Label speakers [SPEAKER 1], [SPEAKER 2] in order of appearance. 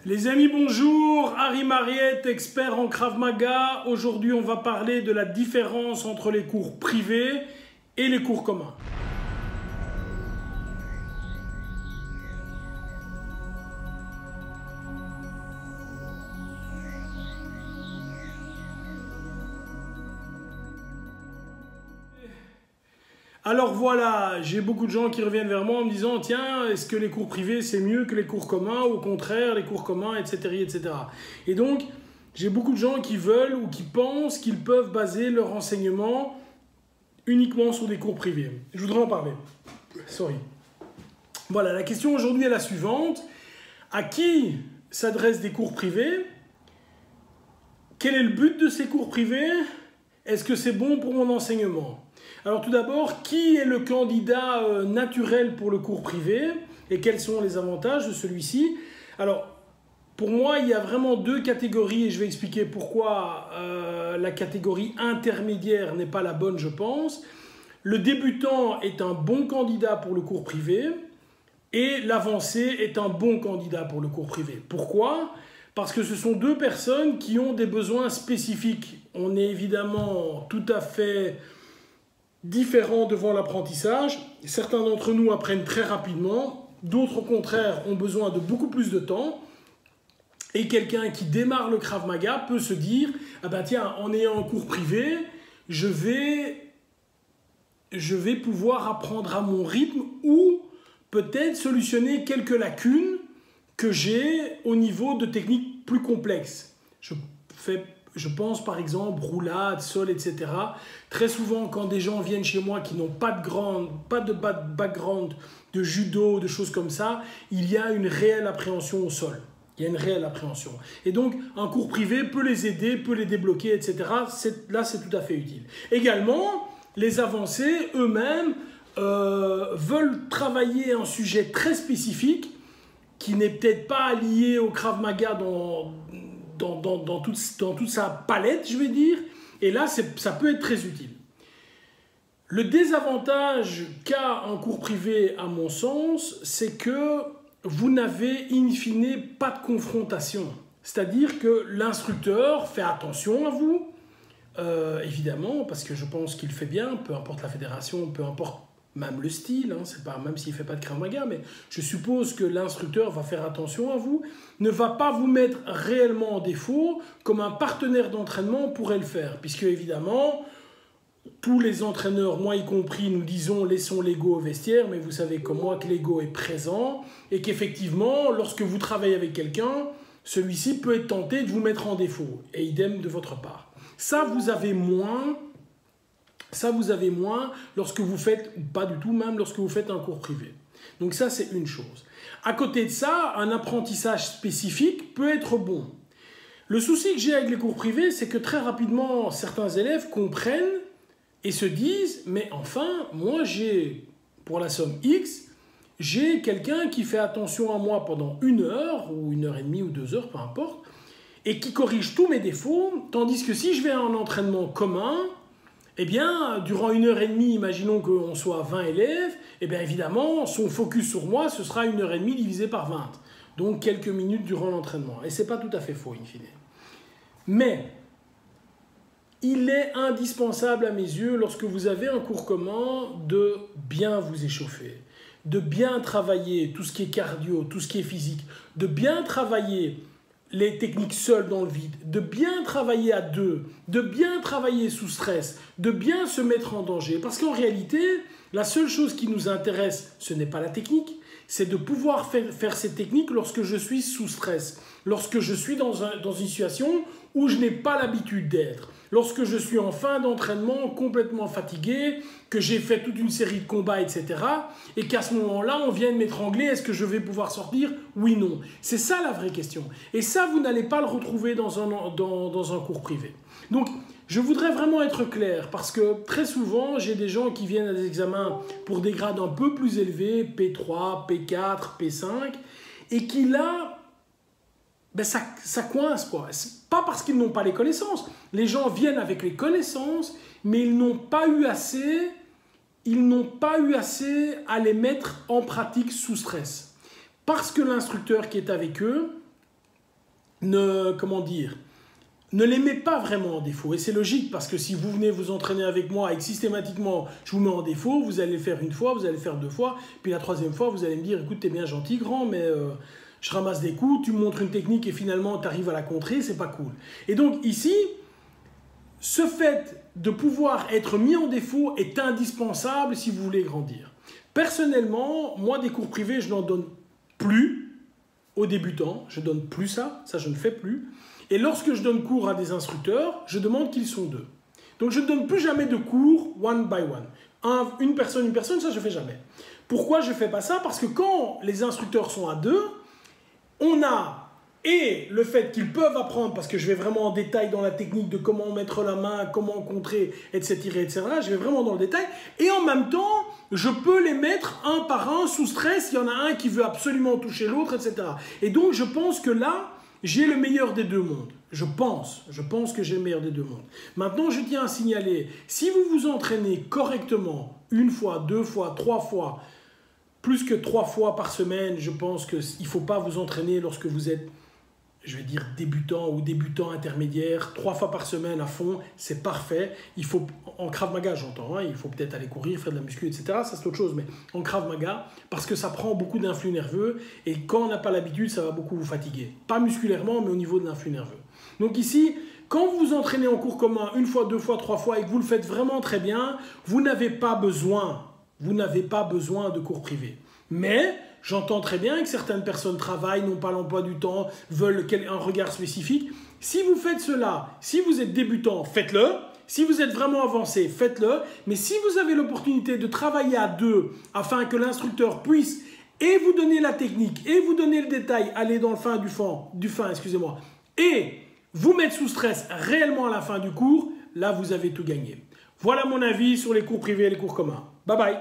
[SPEAKER 1] Les amis, bonjour, Harry Mariette, expert en Krav Maga. Aujourd'hui, on va parler de la différence entre les cours privés et les cours communs. Alors voilà, j'ai beaucoup de gens qui reviennent vers moi en me disant « Tiens, est-ce que les cours privés c'est mieux que les cours communs ou au contraire les cours communs, etc. etc. » Et donc, j'ai beaucoup de gens qui veulent ou qui pensent qu'ils peuvent baser leur enseignement uniquement sur des cours privés. Je voudrais en parler. Sorry. Voilà, la question aujourd'hui est la suivante. À qui s'adressent des cours privés? Quel est le but de ces cours privés? Est-ce que c'est bon pour mon enseignement? Alors tout d'abord, qui est le candidat naturel pour le cours privé et quels sont les avantages de celui-ci? Alors, pour moi, il y a vraiment deux catégories et je vais expliquer pourquoi la catégorie intermédiaire n'est pas la bonne, je pense. Le débutant est un bon candidat pour le cours privé et l'avancé est un bon candidat pour le cours privé. Pourquoi? Parce que ce sont deux personnes qui ont des besoins spécifiques. On est évidemment tout à fait différents devant l'apprentissage. Certains d'entre nous apprennent très rapidement, d'autres au contraire ont besoin de beaucoup plus de temps. Et quelqu'un qui démarre le Krav Maga peut se dire « Ah ben tiens, en ayant un cours privé, je vais pouvoir apprendre à mon rythme ou peut-être solutionner quelques lacunes que j'ai au niveau de techniques plus complexes. » Je pense par exemple roulade, sol, etc. Très souvent, quand des gens viennent chez moi qui n'ont pas de background de judo, de choses comme ça, il y a une réelle appréhension au sol. Il y a une réelle appréhension. Et donc, un cours privé peut les aider, peut les débloquer, etc. Là, c'est tout à fait utile. Également, les avancés eux-mêmes veulent travailler un sujet très spécifique qui n'est peut-être pas lié au Krav Maga dans toute sa palette, je vais dire, et là, ça peut être très utile. Le désavantage qu'a un cours privé, à mon sens, c'est que vous n'avez in fine pas de confrontation. C'est-à-dire que l'instructeur fait attention à vous, évidemment, parce que je pense qu'il fait bien, peu importe la fédération, peu importe même le style, hein, c'est pas, même s'il ne fait pas de Krav Maga, mais je suppose que l'instructeur va faire attention à vous, ne va pas vous mettre réellement en défaut comme un partenaire d'entraînement pourrait le faire, puisque évidemment, tous les entraîneurs, moi y compris, nous disons laissons l'ego au vestiaire, mais vous savez comme moi que l'ego est présent et qu'effectivement, lorsque vous travaillez avec quelqu'un, celui-ci peut être tenté de vous mettre en défaut, et idem de votre part. Ça, vous avez moins lorsque vous faites, ou pas du tout même, lorsque vous faites un cours privé. Donc ça, c'est une chose. À côté de ça, un apprentissage spécifique peut être bon. Le souci que j'ai avec les cours privés, c'est que très rapidement, certains élèves comprennent et se disent « Mais enfin, moi, pour la somme X, j'ai quelqu'un qui fait attention à moi pendant 1 heure, ou 1h30 ou 2 heures, peu importe, et qui corrige tous mes défauts, tandis que si je vais à un entraînement commun, eh bien, durant 1h30, imaginons qu'on soit 20 élèves, eh bien évidemment, son focus sur moi, ce sera 1h30 divisé par 20. Donc quelques minutes durant l'entraînement. Et ce n'est pas tout à fait faux, in fine. Mais, il est indispensable à mes yeux, lorsque vous avez un cours commun, de bien vous échauffer, de bien travailler tout ce qui est cardio, tout ce qui est physique, de bien travailler les techniques seules dans le vide, de bien travailler à deux, de bien travailler sous stress, de bien se mettre en danger. Parce qu'en réalité, la seule chose qui nous intéresse, ce n'est pas la technique, c'est de pouvoir faire cette technique lorsque je suis sous stress, lorsque je suis dans une situation où je n'ai pas l'habitude d'être, lorsque je suis en fin d'entraînement complètement fatigué, que j'ai fait toute une série de combats, etc. et qu'à ce moment-là, on vient de m'étrangler, est-ce que je vais pouvoir sortir? Oui, non. C'est ça la vraie question. Et ça, vous n'allez pas le retrouver dans un cours privé. Donc, je voudrais vraiment être clair, parce que très souvent, j'ai des gens qui viennent à des examens pour des grades un peu plus élevés, P3, P4, P5, et qui là, ben ça coince, quoi. Pas parce qu'ils n'ont pas les connaissances. Les gens viennent avec les connaissances, mais ils n'ont pas eu assez à les mettre en pratique sous stress. Parce que l'instructeur qui est avec eux comment dire, ne les met pas vraiment en défaut. Et c'est logique parce que si vous venez vous entraîner avec moi et que systématiquement je vous mets en défaut, vous allez le faire une fois, vous allez le faire deux fois, puis la troisième fois, vous allez me dire, écoute, t'es bien gentil, grand, mais je ramasse des coups, tu me montres une technique et finalement tu arrives à la contrer, c'est pas cool. Et donc ici, ce fait de pouvoir être mis en défaut est indispensable si vous voulez grandir. Personnellement, moi des cours privés, je n'en donne plus aux débutants, je donne plus ça je ne fais plus. Et lorsque je donne cours à des instructeurs, je demande qu'ils sont deux. Donc je ne donne plus jamais de cours one by one. Une personne, ça je ne fais jamais. Pourquoi je ne fais pas ça? Parce que quand les instructeurs sont à deux, on a et le fait qu'ils peuvent apprendre, parce que je vais vraiment en détail dans la technique de comment mettre la main, comment contrer, etc., etc. Je vais vraiment dans le détail. Et en même temps, je peux les mettre un par un sous stress. Il y en a un qui veut absolument toucher l'autre, etc. Et donc je pense que là, j'ai le meilleur des deux mondes. Je pense que j'ai le meilleur des deux mondes. Maintenant, je tiens à signaler, si vous vous entraînez correctement, une fois, deux fois, trois fois, plus que 3 fois par semaine, je pense qu'il ne faut pas vous entraîner lorsque vous êtes, je vais dire, débutant ou débutant intermédiaire. 3 fois par semaine à fond, c'est parfait. Il faut, en Krav Maga, j'entends, hein, il faut peut-être aller courir, faire de la muscu, etc. Ça, c'est autre chose, mais en Krav Maga, parce que ça prend beaucoup d'influx nerveux et quand on n'a pas l'habitude, ça va beaucoup vous fatiguer. Pas musculairement, mais au niveau de l'influx nerveux. Donc ici, quand vous vous entraînez en cours commun, une fois, deux fois, trois fois, et que vous le faites vraiment très bien, vous n'avez pas besoin de cours privés. Mais j'entends très bien que certaines personnes travaillent, n'ont pas l'emploi du temps, veulent un regard spécifique. Si vous faites cela, si vous êtes débutant, faites-le. Si vous êtes vraiment avancé, faites-le. Mais si vous avez l'opportunité de travailler à deux afin que l'instructeur puisse et vous donner la technique et vous donner le détail, aller dans le fin du fin, excusez-moi, et vous mettre sous stress réellement à la fin du cours, là vous avez tout gagné. Voilà mon avis sur les cours privés et les cours communs. Bye bye.